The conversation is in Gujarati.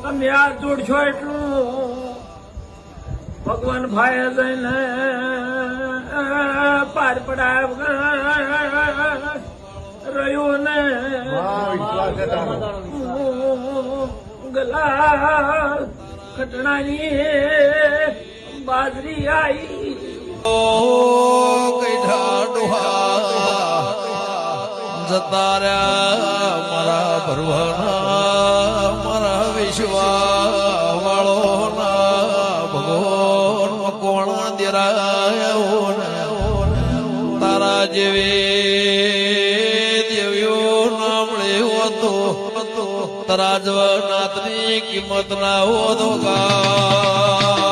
તમે આ જોડશો એટલું ભગવાન ભાઈ જઈને પાર પડાય રહ્યું ને ગલા ખટણાની બાજરી આવી જતા રહ્યા મારા ભરવાના મારા વિશ્વા વાળો ના ભગવાન કોણ દેરાયો તારા જેવી દેવીઓ નામળ્યો હતો તારા જવા નાથની કિંમત ના હોતો કા